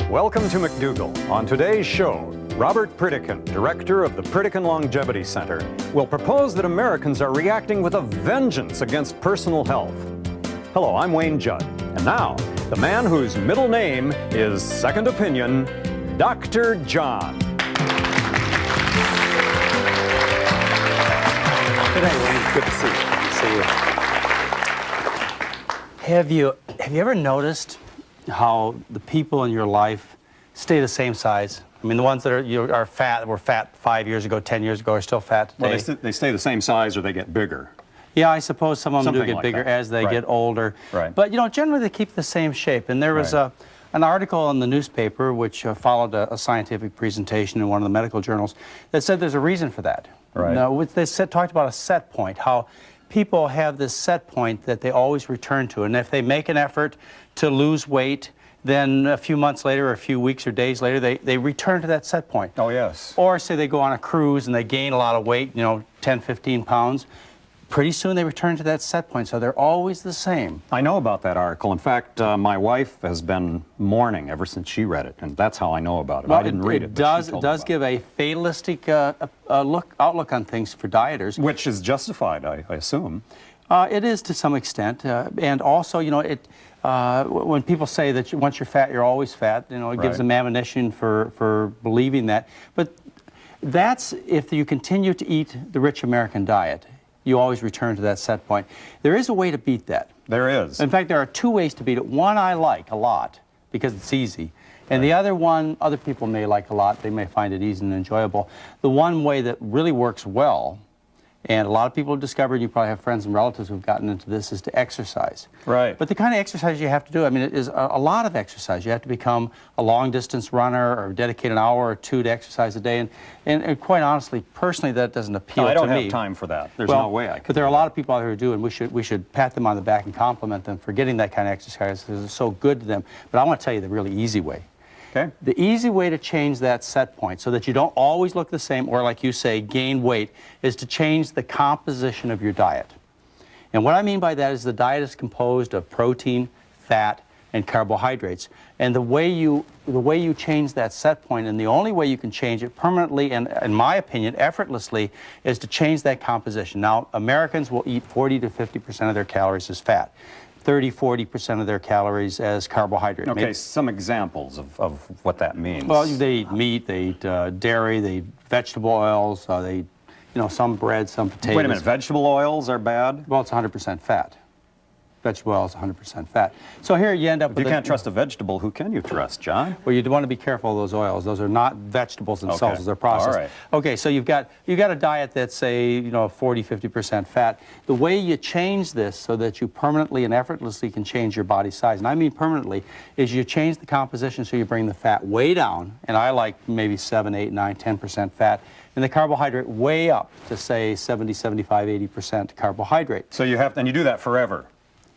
Welcome to McDougall. On today's show, Robert Pritkin, director of the Pritkin Longevity Center, will propose that Americans are reacting with a vengeance against personal health. Hello, I'm Wayne Judd. And now, the man whose middle name is Second Opinion, Dr. John. Good day, Wayne. Good to see you. Good to see you. Have you ever noticed how the people in your life stay the same size? I mean, the ones that are fat, were fat 5 years ago, 10 years ago, are still fat today. Well, they stay the same size or they get bigger. Yeah, I suppose some of them do Something get like bigger that. as they Right. get older. Right. But, you know, generally they keep the same shape. And there was Right. an article in the newspaper which followed a scientific presentation in one of the medical journals that said there's a reason for that. Right. Now, they talked about a set point, how people have this set point that they always return to. And if they make an effort to lose weight, then a few months later, or a few weeks or days later, they return to that set point. Oh, yes. Or say they go on a cruise and they gain a lot of weight, you know, 10, 15 pounds. Pretty soon they return to that set point, so they're always the same. I know about that article. In fact, my wife has been mourning ever since she read it, and that's how I know about it. Well, I didn't read it. It does give a fatalistic outlook on things for dieters. Which is justified, I assume. It is to some extent, and also, you know, when people say that once you're fat, you're always fat, you know, it gives them ammunition for believing that. But that's if you continue to eat the rich American diet. You always return to that set point. There is a way to beat that. There is. In fact, there are two ways to beat it. One I like a lot because it's easy. And the other one, other people may like a lot. They may find it easy and enjoyable. The one way that really works well, and a lot of people have discovered, you probably have friends and relatives who've gotten into this, is to exercise. Right. But the kind of exercise you have to do, I mean, it is a lot of exercise. You have to become a long-distance runner or dedicate an hour or two to exercise a day. And quite honestly, personally, that doesn't appeal to me. I don't have time for that. There's no way I can. But there are a lot of people out there who do, and we should pat them on the back and compliment them for getting that kind of exercise because it's so good to them. But I want to tell you the really easy way. Okay. The easy way to change that set point so that you don't always look the same or, like you say, gain weight is to change the composition of your diet. And what I mean by that is the diet is composed of protein, fat, and carbohydrates. And the way you change that set point, and the only way you can change it permanently and, in my opinion, effortlessly, is to change that composition. Now, Americans will eat 40 to 50% of their calories as fat. 30–40% of their calories as carbohydrate. Okay, some examples of what that means. Well, they eat meat, they eat dairy, they eat vegetable oils, they eat, you know, some bread, some potatoes. Wait a minute, vegetable oils are bad? Well, it's 100% fat. Vegetable oil is 100% fat. So here you end up with... If you can't trust a vegetable, who can you trust, John? Well, you want to be careful of those oils. Those are not vegetables themselves. Okay. They're processed. All right. Okay, so you've got a diet that's, say, you know, 40–50% fat. The way you change this so that you permanently and effortlessly can change your body size, and I mean permanently, is you change the composition so you bring the fat way down, and I like maybe 7, 8, 9, 10% fat, and the carbohydrate way up to, say, 70, 75, 80% carbohydrate. So you have, and you do that forever?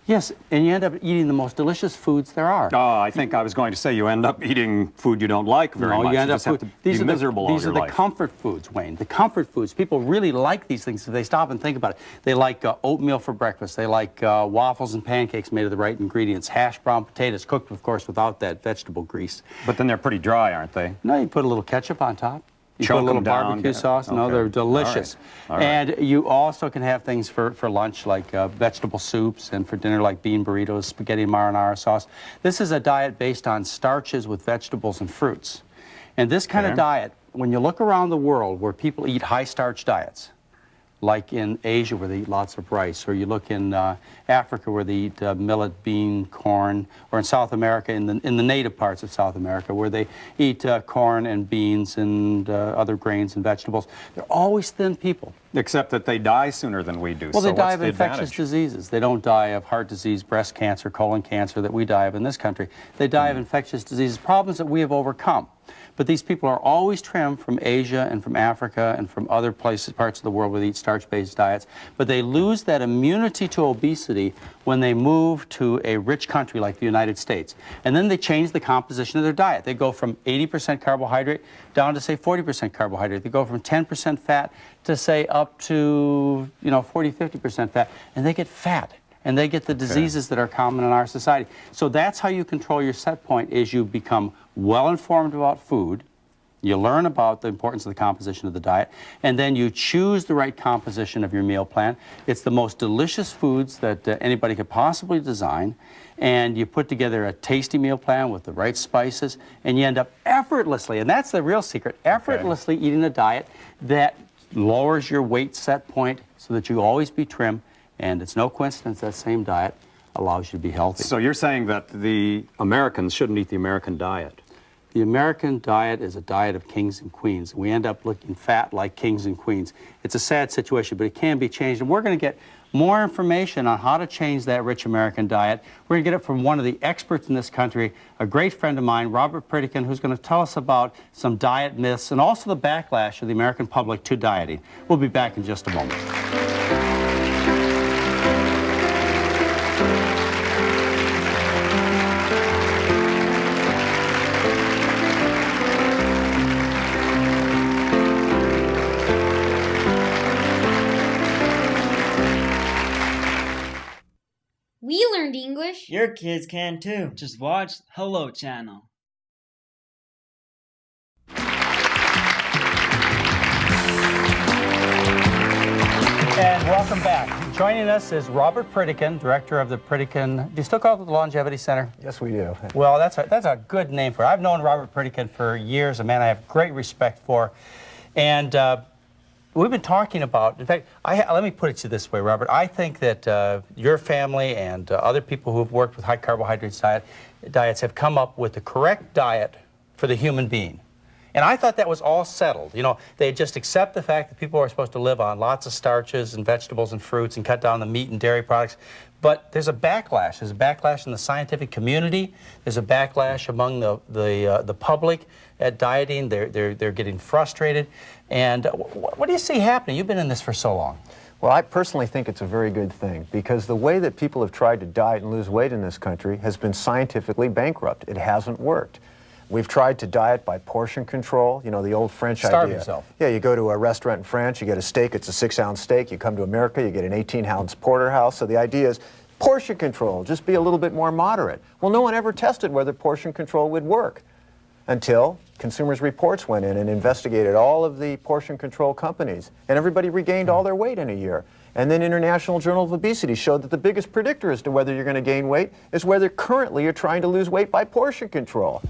Yes, and you end up eating the most delicious foods there are. Oh, I think I was going to say you end up eating food you don't like very much. You end up just have to be miserable all your life. These are the comfort foods, Wayne. The comfort foods. People really like these things if they stop and think about it. They like oatmeal for breakfast. They like waffles and pancakes made of the right ingredients. Hash brown potatoes, cooked, of course, without that vegetable grease. But then they're pretty dry, aren't they? No, you put a little ketchup on top. You Choke put a little them down, barbecue sauce. okay. No, they're delicious. All right. And you also can have things for lunch like vegetable soups, and for dinner like bean burritos, spaghetti marinara sauce. This is a diet based on starches with vegetables and fruits. And this kind of diet, when you look around the world where people eat high-starch diets, like in Asia where they eat lots of rice, or you look in Africa where they eat millet, bean, corn, or in South America, in the native parts of South America where they eat corn and beans and other grains and vegetables. They're always thin people. Except that they die sooner than we do. Well, so they die of what's the infectious advantage? diseases. They don't die of heart disease, breast cancer, colon cancer that we die of in this country. They die of infectious diseases, problems that we have overcome. But these people are always trimmed from Asia and from Africa and from other places, parts of the world where they eat starch-based diets. But they lose that immunity to obesity when they move to a rich country like the United States. And then they change the composition of their diet. They go from 80% carbohydrate down to, say, 40% carbohydrate. They go from 10% fat to, say, up to, you know, 40–50% fat. And they get fat and they get the diseases that are common in our society. So that's how you control your set point, is you become well informed about food, you learn about the importance of the composition of the diet, and then you choose the right composition of your meal plan. It's the most delicious foods that anybody could possibly design, and you put together a tasty meal plan with the right spices, and you end up effortlessly, and that's the real secret, effortlessly eating a diet that lowers your weight set point so that you always be trim, and it's no coincidence that same diet allows you to be healthy. So you're saying that the Americans shouldn't eat the American diet? The American diet is a diet of kings and queens. We end up looking fat like kings and queens. It's a sad situation, but it can be changed. And we're going to get more information on how to change that rich American diet. We're going to get it from one of the experts in this country, a great friend of mine, Robert Pritkin, who's going to tell us about some diet myths and also the backlash of the American public to dieting. We'll be back in just a moment. We learned English. Your kids can too. Just watch Hello Channel. And welcome back. Joining us is Robert Pritkin, director of the Pritkin, do you still call it the Longevity Center? Yes, we do. Well, that's a good name for it. I've known Robert Pritkin for years, a man I have great respect for. And we've been talking about, in fact, let me put it to you this way, Robert. I think that your family and other people who have worked with high carbohydrate diets have come up with the correct diet for the human being. And I thought that was all settled. You know, they just accept the fact that people are supposed to live on lots of starches and vegetables and fruits and cut down the meat and dairy products. But there's a backlash. There's a backlash in the scientific community. There's a backlash among the public at dieting. They're getting frustrated. And what do you see happening? You've been in this for so long. Well, I personally think it's a very good thing, because the way that people have tried to diet and lose weight in this country has been scientifically bankrupt. It hasn't worked. We've tried to diet by portion control, you know, the old French idea. Starve yourself. Yeah, you go to a restaurant in France, you get a steak, it's a 6-ounce steak. You come to America, you get an 18-ounce porterhouse. So the idea is portion control, just be a little bit more moderate. Well, no one ever tested whether portion control would work until Consumers Reports went in and investigated all of the portion control companies, and everybody regained all their weight in a year. And then International Journal of Obesity showed that the biggest predictor as to whether you're going to gain weight is whether currently you're trying to lose weight by portion control.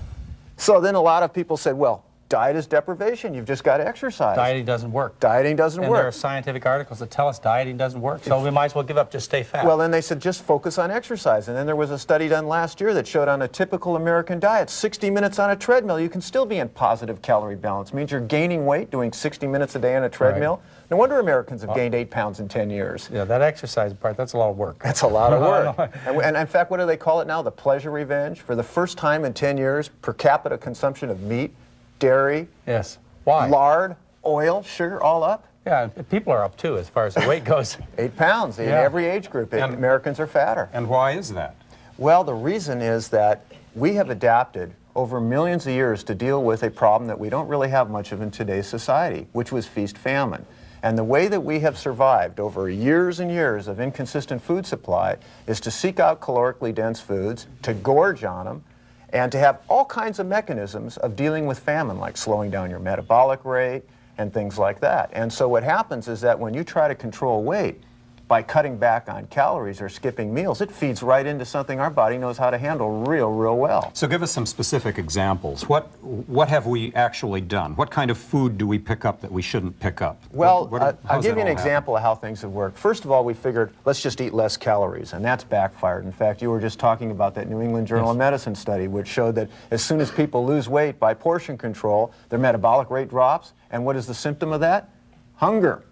So then a lot of people said, well, diet is deprivation. You've just got to exercise. Dieting doesn't work. Dieting doesn't and work. There are scientific articles that tell us dieting doesn't work. So we might as well give up, just stay fat. Well, then they said just focus on exercise. And then there was a study done last year that showed on a typical American diet, 60 minutes on a treadmill, you can still be in positive calorie balance. It means you're gaining weight doing 60 minutes a day on a treadmill. Right. No wonder Americans have gained 8 pounds in 10 years. Yeah, that exercise part, that's a lot of work. That's a lot of work. And in fact, what do they call it now? The pleasure revenge. For the first time in 10 years, per capita consumption of meat, dairy, yes. Why? Lard, oil, sugar, all up. Yeah, people are up too as far as the weight goes. 8 pounds in every age group. Americans are fatter. And why is that? Well, the reason is that we have adapted over millions of years to deal with a problem that we don't really have much of in today's society, which was feast-famine. And the way that we have survived over years and years of inconsistent food supply is to seek out calorically dense foods, to gorge on them, and to have all kinds of mechanisms of dealing with famine, like slowing down your metabolic rate and things like that. And so what happens is that when you try to control weight by cutting back on calories or skipping meals, it feeds right into something our body knows how to handle real well. So give us some specific examples. What have we actually done? What kind of food do we pick up that we shouldn't pick up? Well, I'll give you an example of how things have worked. First of all, we figured, let's just eat less calories, and that's backfired. In fact, you were just talking about that New England Journal of Medicine study, which showed that as soon as people lose weight by portion control, their metabolic rate drops, and what is the symptom of that? Hunger.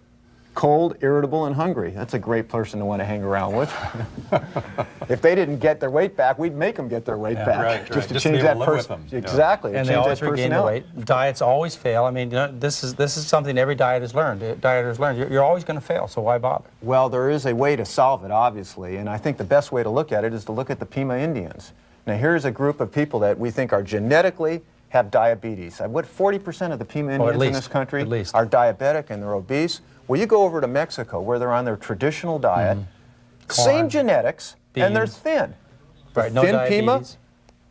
Cold, irritable, and hungry. That's a great person to want to hang around with. If they didn't get their weight back, we'd make them get their weight back. Right. Just to Just change to be able that to live with them. Exactly. And they always regain the weight. Diets always fail. I mean, you know, this is something every diet has learned. You're always going to fail, so why bother? Well, there is a way to solve it, obviously, and I think the best way to look at it is to look at the Pima Indians. Now, here's a group of people that we think are genetically have diabetes. What 40% of the Pima Indians in this country are diabetic and they're obese. Well, you go over to Mexico where they're on their traditional diet, Same genetics, and they're beans. thin. Right, no Thin Pima, diabetes.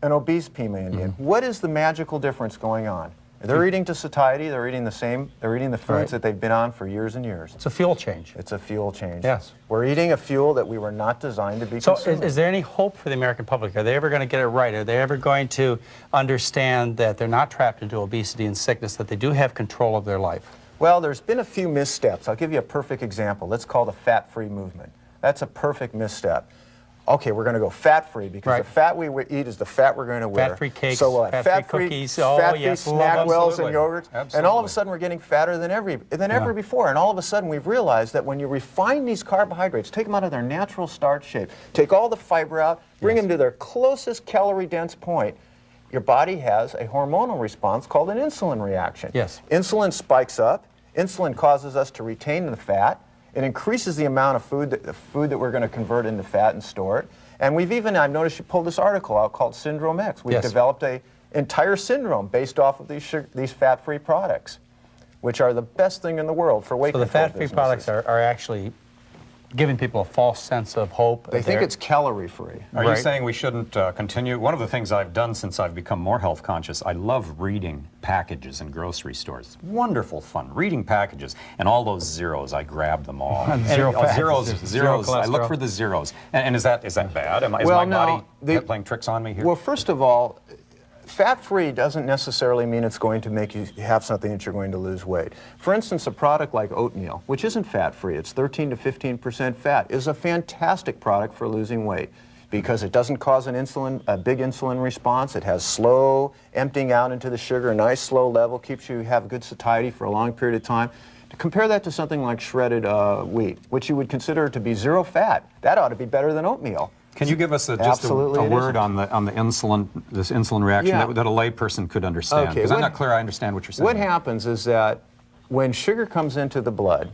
an obese Pima Indian. What is the magical difference going on? They're eating to satiety, they're eating the foods Right. that they've been on for years and years. It's a fuel change. It's a fuel change. Yes. We're eating a fuel that we were not designed to be So consuming. is there any hope for the American public? Are they ever going to get it right? Are they ever going to understand that they're not trapped into obesity and sickness, that they do have control of their life? Well, there's been a few missteps. I'll give you a perfect example. Let's call the fat-free movement. That's a perfect misstep. Okay, we're going to go fat-free because Right. the fat we eat is the fat we're going to wear. Fat-free cakes, so we'll have fat-free cookies. Oh, fat-free yes, love snack them. wells and Absolutely. yogurts, and all of Absolutely. a sudden we're getting fatter than ever before. And all of a sudden we've realized that when you refine these carbohydrates, take them out of their natural starch shape, take all the fiber out, bring them to their closest calorie-dense point, your body has a hormonal response called an insulin reaction. Yes. Insulin spikes up. Insulin causes us to retain the fat. It increases the amount of food that we're going to convert into fat and store it. And I've noticed you pulled this article out called Syndrome X. We've Yes. developed an entire syndrome based off of these fat-free products, which are the best thing in the world for weight So the control fat-free businesses. products are actually giving people a false sense of hope. They think it's calorie-free. Are you Right. saying we shouldn't continue? One of the things I've done since I've become more health conscious, I love reading packages in grocery stores. It's wonderful fun, reading packages. And all those zeros, I grab them all. Zero fat, zeros, zero zeros. I look cholesterol. for the zeros. And is that bad? Is Well, my no, body playing tricks on me here? Well, first of all, fat-free doesn't necessarily mean it's going to make you have something that you're going to lose weight. For instance, a product like oatmeal, which isn't fat-free, it's 13 to 15% fat, is a fantastic product for losing weight because it doesn't cause a big insulin response. It has slow emptying out into the sugar, a nice slow level, keeps you have good satiety for a long period of time. To compare that to something like shredded wheat, which you would consider to be zero fat, that ought to be better than oatmeal. Can you give us just Absolutely a it word isn't. on the insulin, this insulin reaction Yeah. that a layperson could understand? Okay, Because I'm what- not clear I understand what you're saying. What happens is that when sugar comes into the blood,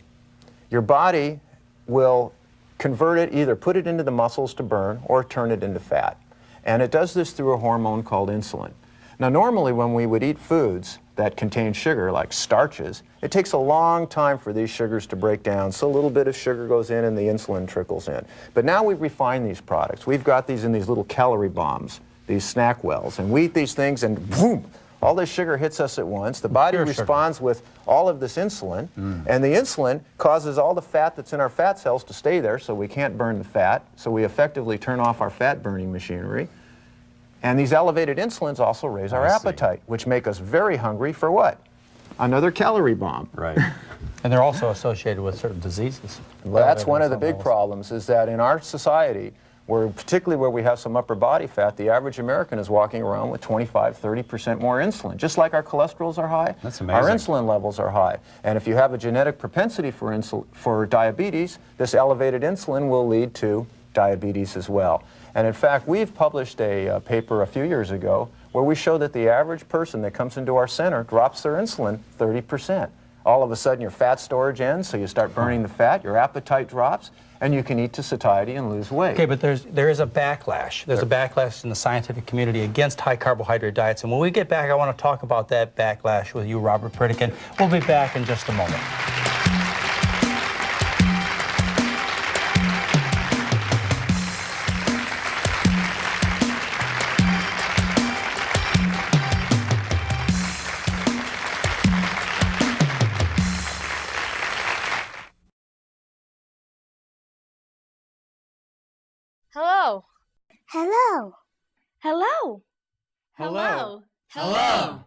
your body will convert it, either put it into the muscles to burn or turn it into fat. And it does this through a hormone called insulin. Now, normally when we would eat foods that contain sugar, like starches, it takes a long time for these sugars to break down, so a little bit of sugar goes in and the insulin trickles in. But now we refine these products. We've got these in these little calorie bombs, these snack wells, and we eat these things and boom, all this sugar hits us at once. The body Pure sugar. responds with all of this insulin, and the insulin causes all the fat that's in our fat cells to stay there, so we can't burn the fat, so we effectively turn off our fat-burning machinery. And these elevated insulins also raise our I see. appetite, which make us very hungry for what? Another calorie bomb. Right. And they're also associated with certain diseases. Well, that's one of the Elevated big insulin levels. problems, is that in our society, particularly where we have some upper body fat, the average American is walking around with 25, 30% more insulin. Just like our cholesterols are high, That's our amazing. insulin levels are high. And if you have a genetic propensity for diabetes, this elevated insulin will lead to diabetes as well. And in fact, we've published a paper a few years ago where we show that the average person that comes into our center drops their insulin 30%. All of a sudden your fat storage ends, so you start burning the fat, your appetite drops, and you can eat to satiety and lose weight. Okay, but there is a backlash. There's a backlash in the scientific community against high carbohydrate diets. And when we get back, I want to talk about that backlash with you, Robert Pritkin. We'll be back in just a moment. Hello. Hello. Hello. Hello. Hello.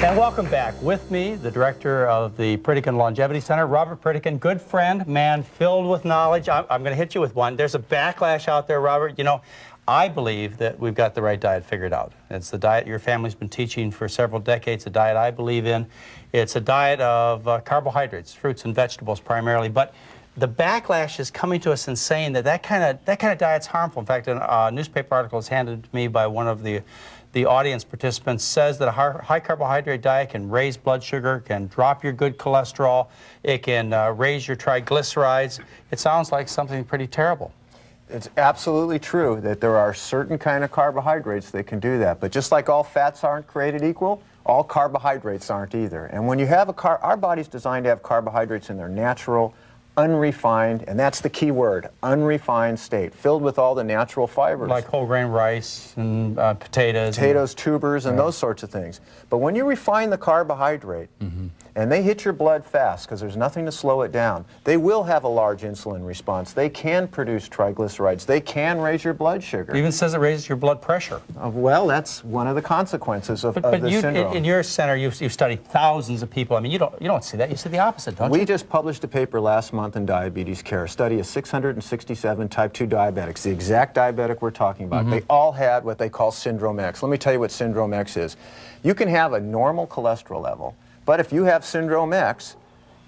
And welcome back. With me, the director of the Pritkin Longevity Center, Robert Pritkin, good friend, man filled with knowledge. I'm going to hit you with one. There's a backlash out there, Robert. You know, I believe that we've got the right diet figured out. It's the diet your family's been teaching for several decades, a diet I believe in. It's a diet of carbohydrates, fruits and vegetables primarily. But the backlash is coming to us and saying that kind of diet's harmful. In fact, a newspaper article was handed to me by one of the audience participants says that a high carbohydrate diet can raise blood sugar, can drop your good cholesterol, it can raise your triglycerides. It sounds like something pretty terrible. It's absolutely true that there are certain kind of carbohydrates that can do that. But just like all fats aren't created equal, All carbohydrates aren't either. And when you have our body's designed to have carbohydrates in their natural, unrefined, and that's the key word, unrefined state, filled with all the natural fibers. Like whole grain rice and potatoes. Potatoes, tubers, and those sorts of things. But when you refine the carbohydrate, and they hit your blood fast because there's nothing to slow it down, they will have a large insulin response. They can produce triglycerides. They can raise your blood sugar. It even says it raises your blood pressure. Well, that's one of the consequences of this syndrome. In your center, you've studied thousands of people. I mean, you don't see that. You see the opposite, don't you? We just published a paper last month in Diabetes Care, a study of 667 type 2 diabetics, the exact diabetic we're talking about. They all had what they call Syndrome X. Let me tell you what Syndrome X is. You can have a normal cholesterol level, but if you have Syndrome X,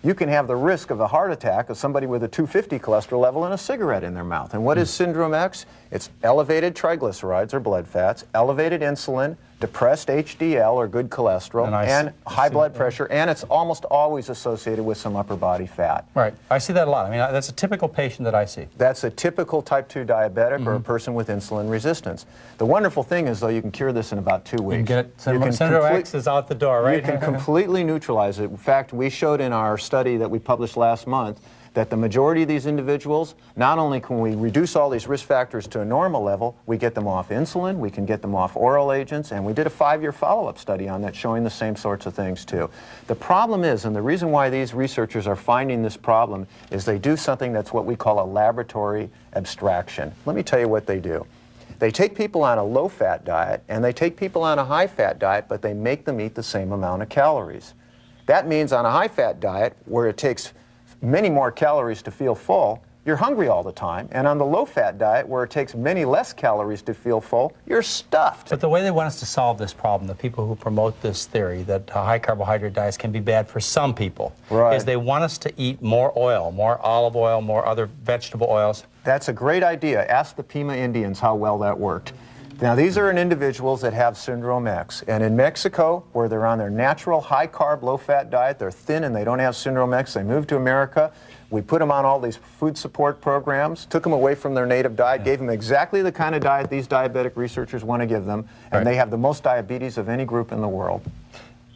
you can have the risk of a heart attack of somebody with a 250 cholesterol level and a cigarette in their mouth. And what is Syndrome X? It's elevated triglycerides or blood fats, elevated insulin, depressed HDL or good cholesterol, and high blood pressure, and it's almost always associated with some upper body fat. Right. I see that a lot. I mean, that's a typical patient that I see. That's a typical type 2 diabetic or a person with insulin resistance. The wonderful thing is, though, you can cure this in about 2 weeks. You can get it. Syndrome X is out the door, right? You can completely neutralize it. In fact, we showed in our study that we published last month that the majority of these individuals, not only can we reduce all these risk factors to a normal level, we get them off insulin, we can get them off oral agents, and we did a 5-year follow-up study on that showing the same sorts of things too. The problem is, and the reason why these researchers are finding this problem, is they do something that's what we call a laboratory abstraction. Let me tell you what they do. They take people on a low-fat diet, and they take people on a high-fat diet, but they make them eat the same amount of calories. That means on a high-fat diet, where it takes many more calories to feel full, you're hungry all the time. And on the low-fat diet, where it takes many less calories to feel full, you're stuffed. But the way they want us to solve this problem, the people who promote this theory that high carbohydrate diets can be bad for some people, is they want us to eat more oil, more olive oil, more other vegetable oils. That's a great idea. Ask the Pima Indians how well that worked. Now, these are individuals that have Syndrome X. And in Mexico, where they're on their natural high-carb, low-fat diet, they're thin and they don't have Syndrome X, they move to America. We put them on all these food support programs, took them away from their native diet, gave them exactly the kind of diet these diabetic researchers want to give them, and they have the most diabetes of any group in the world.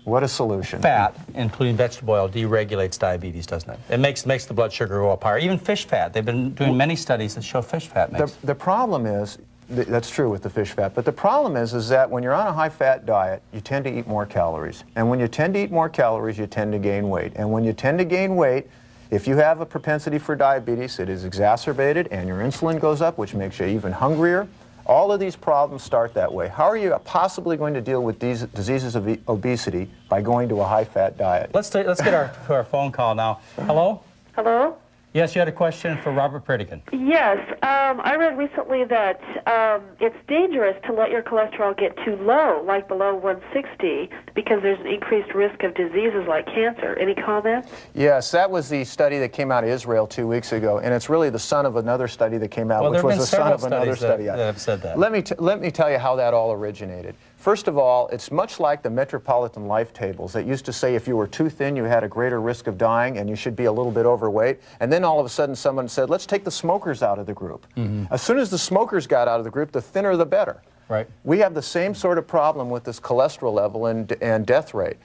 What a solution. Fat, including vegetable oil, deregulates diabetes, doesn't it? It makes the blood sugar go up higher. Even fish fat. They've been doing many studies that show fish fat makes. The problem is, that's true with the fish fat, but the problem is that when you're on a high-fat diet, you tend to eat more calories. And when you tend to eat more calories, you tend to gain weight. And when you tend to gain weight, if you have a propensity for diabetes, it is exacerbated and your insulin goes up, which makes you even hungrier. All of these problems start that way. How are you possibly going to deal with these diseases of obesity by going to a high-fat diet? Let's get our phone call now. Hello? Hello? Yes, you had a question for Robert Pritkin. Yes. I read recently that it's dangerous to let your cholesterol get too low, like below 160, because there's an increased risk of diseases like cancer. Any comments? Yes, that was the study that came out of Israel 2 weeks ago, and it's really the son of another study that came out, which was the son of another study. That have said that. Let me tell you how that all originated. First of all, it's much like the Metropolitan Life Tables that used to say if you were too thin, you had a greater risk of dying and you should be a little bit overweight. And then all of a sudden someone said, let's take the smokers out of the group. As soon as the smokers got out of the group, the thinner the better. Right. We have the same sort of problem with this cholesterol level and death rate.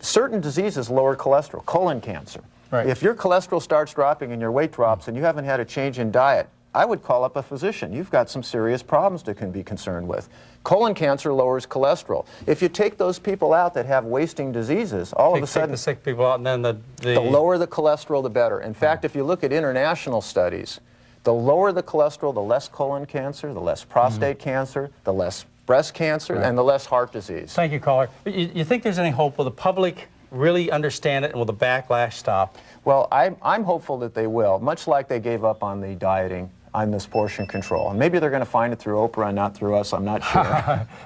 Certain diseases lower cholesterol, colon cancer. Right. If your cholesterol starts dropping and your weight drops and you haven't had a change in diet, I would call up a physician. You've got some serious problems to be concerned with. Colon cancer lowers cholesterol. If you take those people out that have wasting diseases, all of a sudden, take the sick people out, and then the lower the cholesterol, the better. In fact, if you look at international studies, the lower the cholesterol, the less colon cancer, the less prostate cancer, the less breast cancer, and the less heart disease. Thank you, caller. You think there's any hope? Will the public really understand it, and will the backlash stop? Well, I'm hopeful that they will, much like they gave up on the dieting, on this portion control. And maybe they're going to find it through Oprah and not through us, I'm not sure.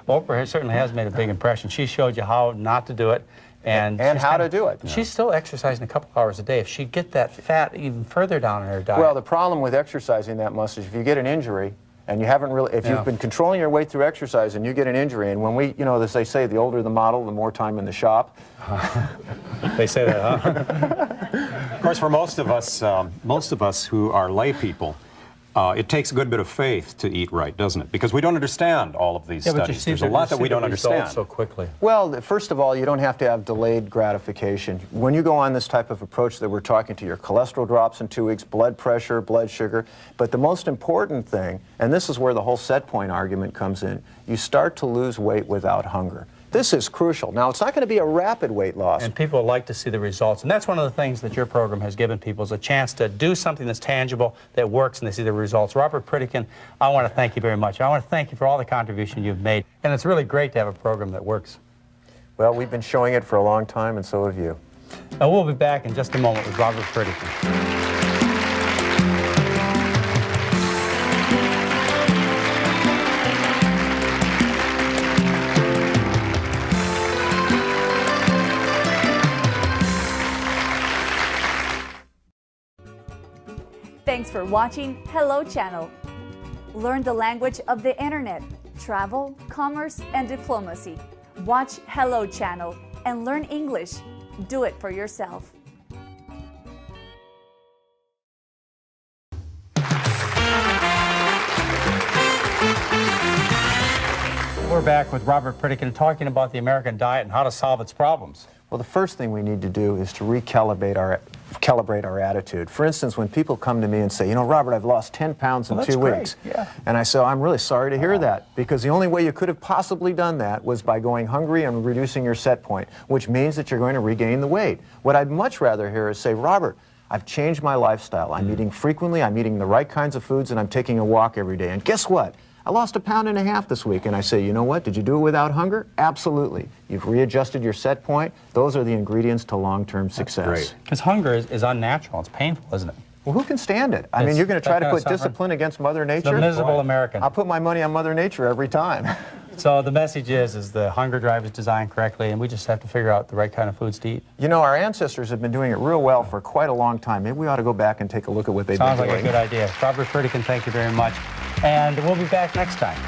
Oprah certainly has made a big impression. She showed you how not to do it. And how to do it. She's still exercising a couple hours a day. If she get that fat even further down in her diet. Well, the problem with exercising that much is if you get an injury, and you haven't really, if you've been controlling your weight through exercise and you get an injury, and when we, as they say, the older the model, the more time in the shop. They say that, huh? Of course, for most of us who are lay people, It takes a good bit of faith to eat right, doesn't it? Because we don't understand all of these Yeah, but you studies. see There's a lot that we don't understand. so quickly. Well, first of all, you don't have to have delayed gratification. When you go on this type of approach that we're talking to, your cholesterol drops in 2 weeks, blood pressure, blood sugar. But the most important thing, and this is where the whole set point argument comes in, you start to lose weight without hunger. This is crucial. Now, it's not going to be a rapid weight loss. And people like to see the results. And that's one of the things that your program has given people is a chance to do something that's tangible, that works, and they see the results. Robert Pritkin, I want to thank you very much. I want to thank you for all the contribution you've made. And it's really great to have a program that works. Well, we've been showing it for a long time, and so have you. And we'll be back in just a moment with Robert Pritkin. Thanks for watching Hello Channel. Learn the language of the internet, travel, commerce, and diplomacy. Watch Hello Channel and learn English. Do it for yourself. We're back with Robert Pritkin talking about the American diet and how to solve its problems. Well, the first thing we need to do is to recalibrate our attitude. For instance, when people come to me and say, you know, Robert, I've lost 10 pounds in 2 weeks. Yeah. And I say, I'm really sorry to hear that, because the only way you could have possibly done that was by going hungry and reducing your set point, which means that you're going to regain the weight. What I'd much rather hear is say, Robert, I've changed my lifestyle. I'm eating frequently, I'm eating the right kinds of foods, and I'm taking a walk every day. And guess what? I lost 1.5 pounds this week. And I say, you know what? Did you do it without hunger? Absolutely. You've readjusted your set point. Those are the ingredients to long-term success. great. Because hunger is unnatural. It's painful, isn't it? Well, who can stand it? I mean, you're going to try to put discipline against Mother Nature? The miserable American. I'll put my money on Mother Nature every time. So the message is the hunger drive is designed correctly, and we just have to figure out the right kind of foods to eat. You know, our ancestors have been doing it real well for quite a long time. Maybe we ought to go back and take a look at what they've been doing. Sounds like a good idea. Robert Pritkin, thank you very much. And we'll be back next time.